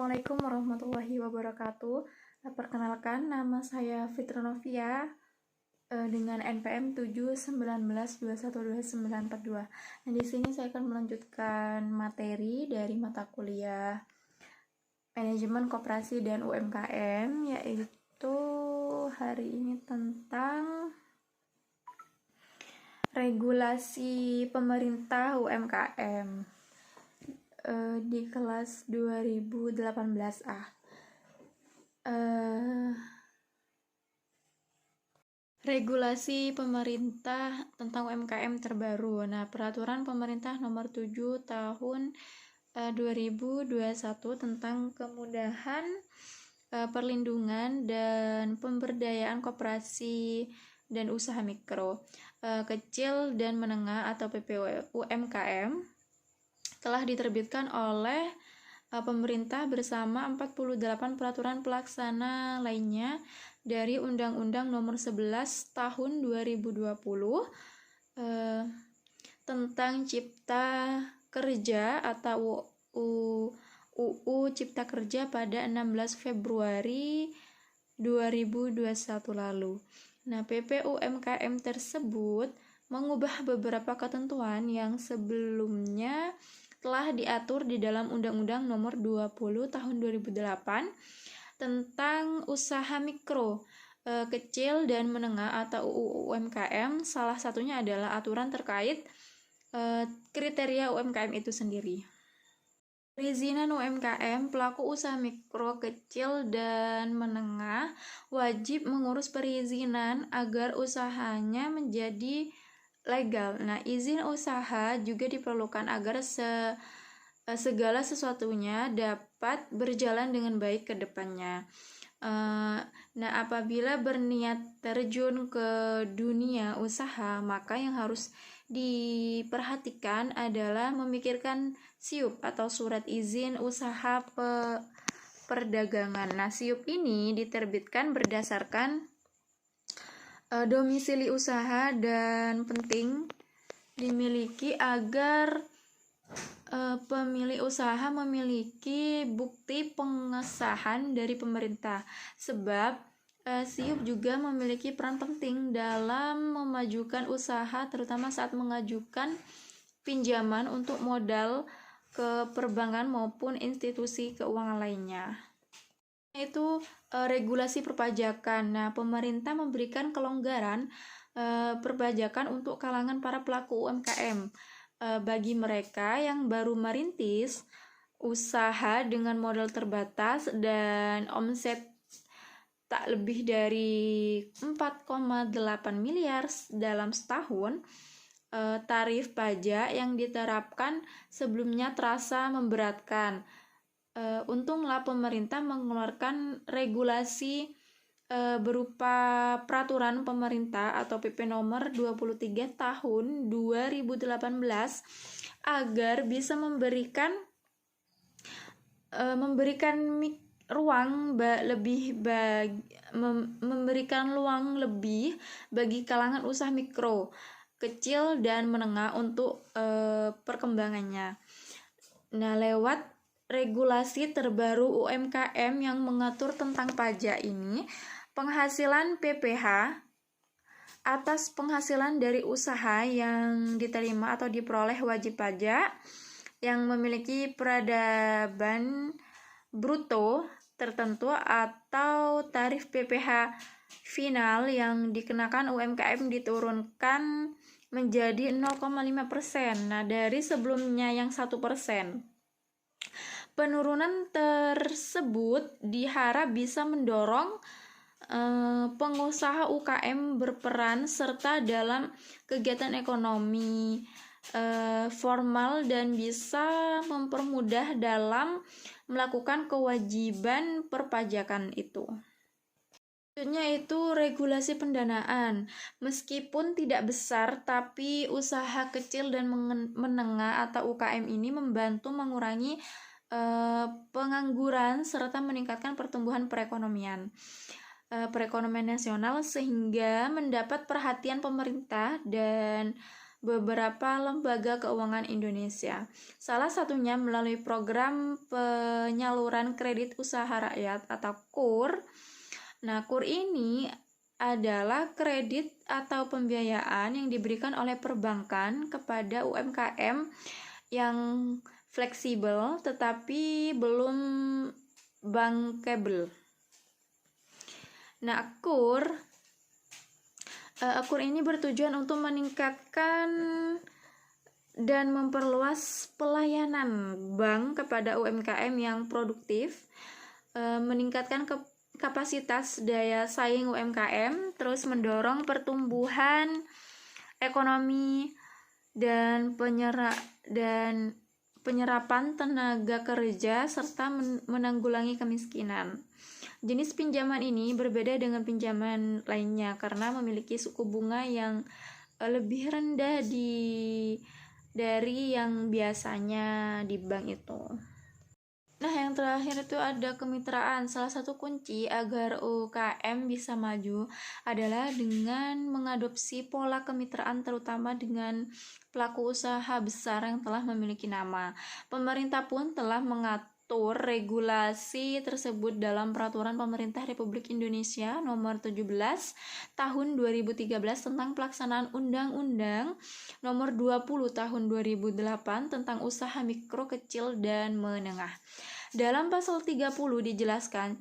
Assalamualaikum warahmatullahi wabarakatuh. Perkenalkan, nama saya Fitra Novia dengan NPM 719212942. Nah, di sini saya akan melanjutkan materi dari mata kuliah Manajemen Koperasi dan UMKM, yaitu hari ini tentang regulasi pemerintah UMKM. Di kelas 2018A. Regulasi pemerintah tentang UMKM terbaru. Nah, peraturan pemerintah nomor 7 tahun 2021 tentang kemudahan perlindungan dan pemberdayaan koperasi dan usaha mikro, kecil dan menengah atau PPUMKM telah diterbitkan oleh pemerintah bersama 48 peraturan pelaksana lainnya dari Undang-Undang Nomor 11 Tahun 2020 tentang Cipta Kerja atau UU Cipta Kerja pada 16 Februari 2021 lalu. Nah, PPUMKM tersebut mengubah beberapa ketentuan yang sebelumnya telah diatur di dalam Undang-Undang Nomor 20 Tahun 2008 tentang usaha mikro, kecil dan menengah atau UMKM. Salah satunya adalah aturan terkait kriteria UMKM itu sendiri. Perizinan UMKM, pelaku usaha mikro, kecil, dan menengah wajib mengurus perizinan agar usahanya menjadi legal. Nah, izin usaha juga diperlukan agar segala sesuatunya dapat berjalan dengan baik ke depannya. Nah, apabila berniat terjun ke dunia usaha, maka yang harus diperhatikan adalah memikirkan SIUP atau surat izin usaha perdagangan. Nah, SIUP ini diterbitkan berdasarkan domisili usaha dan penting dimiliki agar pemilik usaha memiliki bukti pengesahan dari pemerintah, sebab SIUP juga memiliki peran penting dalam memajukan usaha, terutama saat mengajukan pinjaman untuk modal ke perbankan maupun institusi keuangan lainnya. Itu regulasi perpajakan. Nah, pemerintah memberikan kelonggaran perpajakan untuk kalangan para pelaku UMKM. Bagi mereka yang baru merintis usaha dengan modal terbatas dan omset tak lebih dari 4,8 miliar dalam setahun, tarif pajak yang diterapkan sebelumnya terasa memberatkan. Untunglah pemerintah mengeluarkan regulasi berupa peraturan pemerintah atau PP nomor 23 tahun 2018 agar bisa memberikan ruang lebih bagi kalangan usaha mikro, kecil dan menengah untuk perkembangannya. Nah, lewat regulasi terbaru UMKM yang mengatur tentang pajak ini, penghasilan PPh atas penghasilan dari usaha yang diterima atau diperoleh wajib pajak yang memiliki peradaban bruto tertentu atau tarif PPh final yang dikenakan UMKM diturunkan menjadi 0,5%. Nah, dari sebelumnya yang 1%. Penurunan tersebut diharap bisa mendorong pengusaha UKM berperan serta dalam kegiatan ekonomi formal dan bisa mempermudah dalam melakukan kewajiban perpajakan itu. Selanjutnya itu regulasi pendanaan. Meskipun tidak besar, tapi usaha kecil dan menengah atau UKM ini membantu mengurangi pengangguran serta meningkatkan pertumbuhan perekonomian nasional sehingga mendapat perhatian pemerintah dan beberapa lembaga keuangan Indonesia. Salah satunya melalui program penyaluran kredit usaha rakyat atau KUR. Nah, KUR ini adalah kredit atau pembiayaan yang diberikan oleh perbankan kepada UMKM yang fleksibel tetapi belum bankable. Nah, KUR ini bertujuan untuk meningkatkan dan memperluas pelayanan bank kepada UMKM yang produktif, meningkatkan kapasitas daya saing UMKM, terus mendorong pertumbuhan ekonomi dan penyerapan tenaga kerja serta menanggulangi kemiskinan. Jenis pinjaman ini berbeda dengan pinjaman lainnya karena memiliki suku bunga yang lebih rendah dari yang biasanya di bank itu. Nah, yang terakhir itu ada kemitraan. Salah satu kunci agar UKM bisa maju adalah dengan mengadopsi pola kemitraan terutama dengan pelaku usaha besar yang telah memiliki nama. Pemerintah pun telah mengatur regulasi tersebut dalam Peraturan Pemerintah Republik Indonesia Nomor 17 Tahun 2013 tentang pelaksanaan Undang-Undang Nomor 20 Tahun 2008 tentang usaha mikro, kecil, dan menengah. Dalam pasal 30 dijelaskan,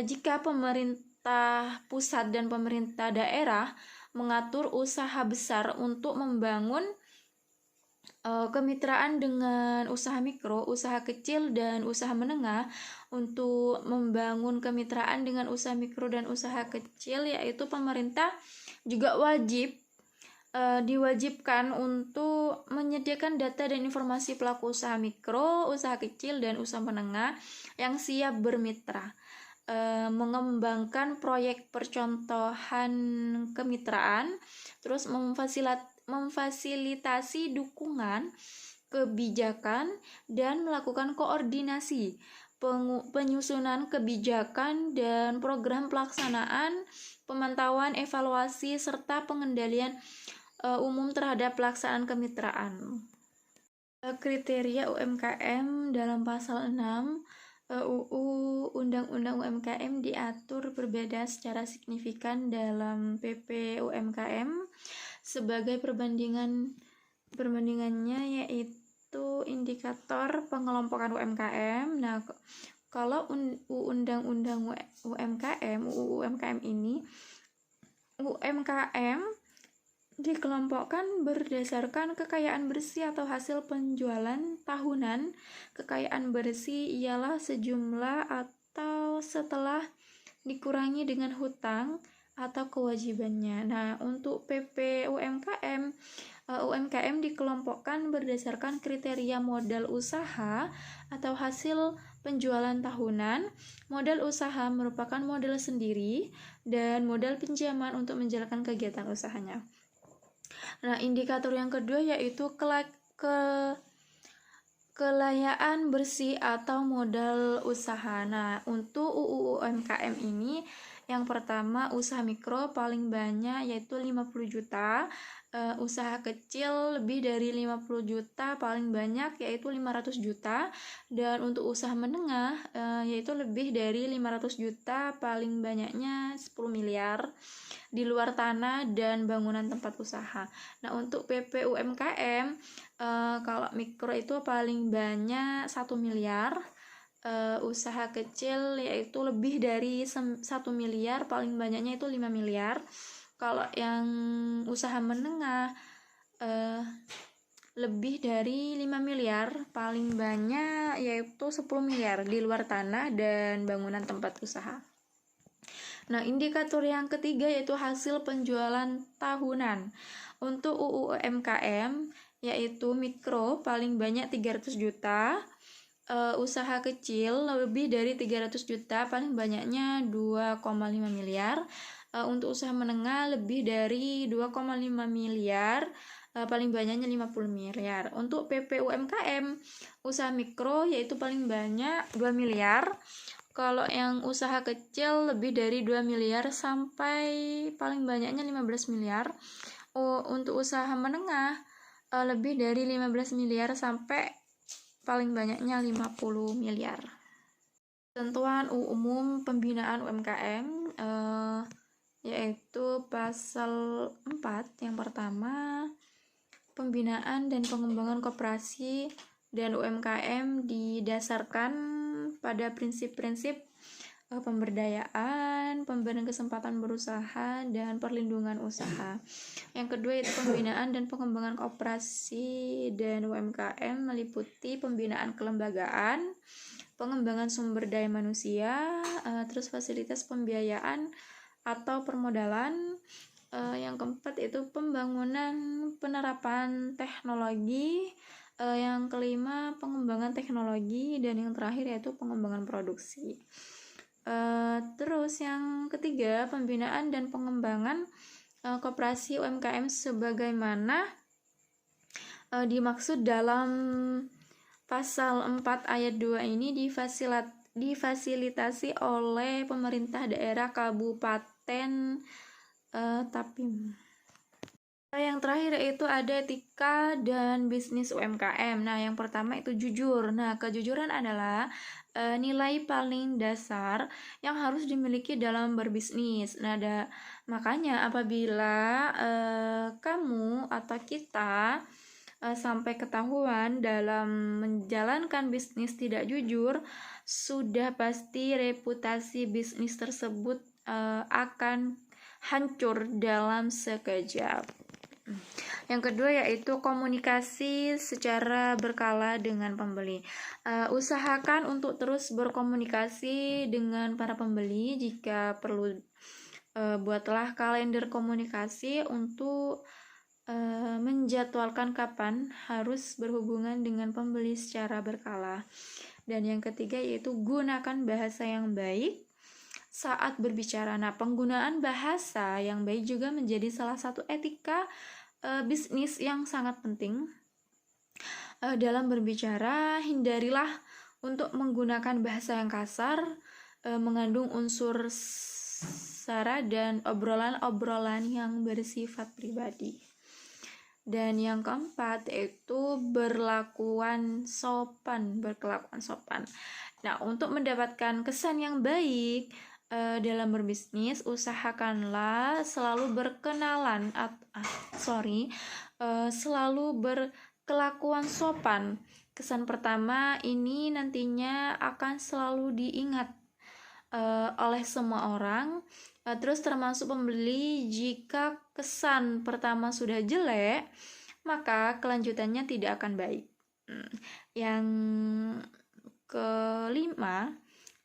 jika pemerintah pusat dan pemerintah daerah mengatur usaha besar untuk membangun kemitraan dengan usaha mikro, usaha kecil, dan usaha menengah. Untuk membangun kemitraan dengan usaha mikro dan usaha kecil, yaitu pemerintah juga diwajibkan untuk menyediakan data dan informasi pelaku usaha mikro, usaha kecil, dan usaha menengah yang siap bermitra, mengembangkan proyek percontohan kemitraan, terus memfasilitasi dukungan kebijakan dan melakukan koordinasi penyusunan kebijakan dan program pelaksanaan, pemantauan, evaluasi, serta pengendalian umum terhadap pelaksanaan kemitraan. Kriteria UMKM dalam pasal 6 UU Undang-Undang UMKM diatur berbeda secara signifikan dalam PP UMKM. Sebagai perbandingannya yaitu indikator pengelompokan UMKM. Nah, kalau Undang-Undang UMKM ini, UMKM dikelompokkan berdasarkan kekayaan bersih atau hasil penjualan tahunan. Kekayaan bersih ialah sejumlah atau setelah dikurangi dengan hutang atau kewajibannya. Nah, untuk PP UMKM, UMKM dikelompokkan berdasarkan kriteria modal usaha atau hasil penjualan tahunan. Modal usaha merupakan modal sendiri dan modal pinjaman untuk menjalankan kegiatan usahanya. Nah, indikator yang kedua yaitu kelayaan bersih atau modal usaha. Nah, untuk UU UMKM ini, yang pertama usaha mikro paling banyak yaitu 50 juta, usaha kecil lebih dari 50 juta paling banyak yaitu 500 juta, dan untuk usaha menengah yaitu lebih dari 500 juta paling banyaknya 10 miliar di luar tanah dan bangunan tempat usaha. Nah, untuk PP UMKM kalau mikro itu paling banyak 1 miliar, usaha kecil yaitu lebih dari 1 miliar, paling banyaknya itu 5 miliar. Kalau yang usaha menengah lebih dari 5 miliar, paling banyak yaitu 10 miliar di luar tanah dan bangunan tempat usaha. Nah, indikator yang ketiga yaitu hasil penjualan tahunan. Untuk UU UMKM yaitu mikro paling banyak 300 juta, usaha kecil lebih dari 300 juta, paling banyaknya 2,5 miliar. Untuk usaha menengah lebih dari 2,5 miliar, paling banyaknya 50 miliar. Untuk PP UMKM, usaha mikro yaitu paling banyak 2 miliar. Kalau yang usaha kecil lebih dari 2 miliar sampai paling banyaknya 15 miliar. untuk usaha menengah lebih dari 15 miliar sampai paling banyaknya 50 miliar. Ketentuan umum pembinaan UMKM yaitu pasal 4 yang pertama, pembinaan dan pengembangan koperasi dan UMKM didasarkan pada prinsip-prinsip pemberdayaan, pemberian kesempatan berusaha, dan perlindungan usaha. Yang kedua itu pembinaan dan pengembangan koperasi dan UMKM meliputi pembinaan kelembagaan, pengembangan sumber daya manusia, terus fasilitas pembiayaan atau permodalan. Yang keempat itu pembangunan penerapan teknologi, yang kelima pengembangan teknologi, dan yang terakhir yaitu pengembangan produksi. Terus yang ketiga pembinaan dan pengembangan koperasi UMKM sebagaimana dimaksud dalam pasal 4 ayat 2 ini difasilitasi oleh pemerintah daerah kabupaten Tapim. Yang terakhir itu ada etika dan bisnis UMKM. Nah, yang pertama itu jujur. Nah, kejujuran adalah nilai paling dasar yang harus dimiliki dalam berbisnis. Nah, makanya apabila kamu atau kita sampai ketahuan dalam menjalankan bisnis tidak jujur, sudah pasti reputasi bisnis tersebut akan hancur dalam sekejap. Yang kedua yaitu komunikasi secara berkala dengan pembeli. Usahakan untuk terus berkomunikasi dengan para pembeli. Jika perlu, buatlah kalender komunikasi untuk menjadwalkan kapan harus berhubungan dengan pembeli secara berkala. Dan yang ketiga yaitu gunakan bahasa yang baik saat berbicara. Nah, penggunaan bahasa yang baik juga menjadi salah satu etika bisnis yang sangat penting. Dalam berbicara, hindarilah untuk menggunakan bahasa yang kasar, mengandung unsur sara, dan obrolan-obrolan yang bersifat pribadi. Dan yang keempat yaitu berkelakuan sopan. Nah, untuk mendapatkan kesan yang baik dalam berbisnis, usahakanlah selalu selalu berkelakuan sopan. Kesan pertama ini nantinya akan selalu diingat oleh semua orang, terus termasuk pembeli. Jika kesan pertama sudah jelek, maka kelanjutannya tidak akan baik. Yang kelima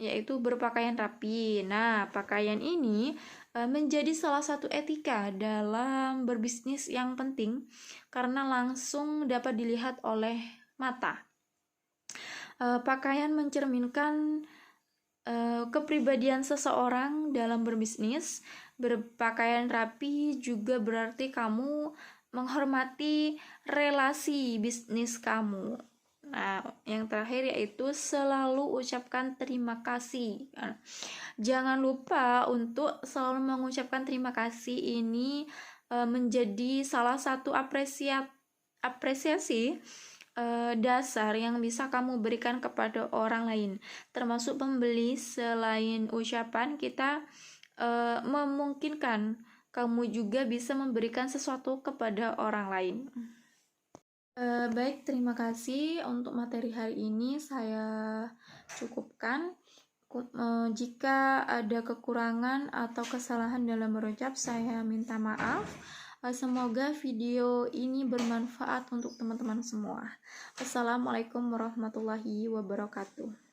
yaitu berpakaian rapi. Nah, pakaian ini menjadi salah satu etika dalam berbisnis yang penting karena langsung dapat dilihat oleh mata. Pakaian mencerminkan kepribadian seseorang dalam berbisnis. Berpakaian rapi juga berarti kamu menghormati relasi bisnis kamu. Nah, yang terakhir yaitu selalu ucapkan terima kasih. Jangan lupa untuk selalu mengucapkan terima kasih. Ini menjadi salah satu apresiasi dasar yang bisa kamu berikan kepada orang lain, termasuk pembeli. Selain ucapan, kita memungkinkan kamu juga bisa memberikan sesuatu kepada orang lain. Baik, terima kasih untuk materi hari ini saya cukupkan. Jika ada kekurangan atau kesalahan dalam berucap, saya minta maaf. Semoga video ini bermanfaat untuk teman-teman semua. Assalamualaikum warahmatullahi wabarakatuh.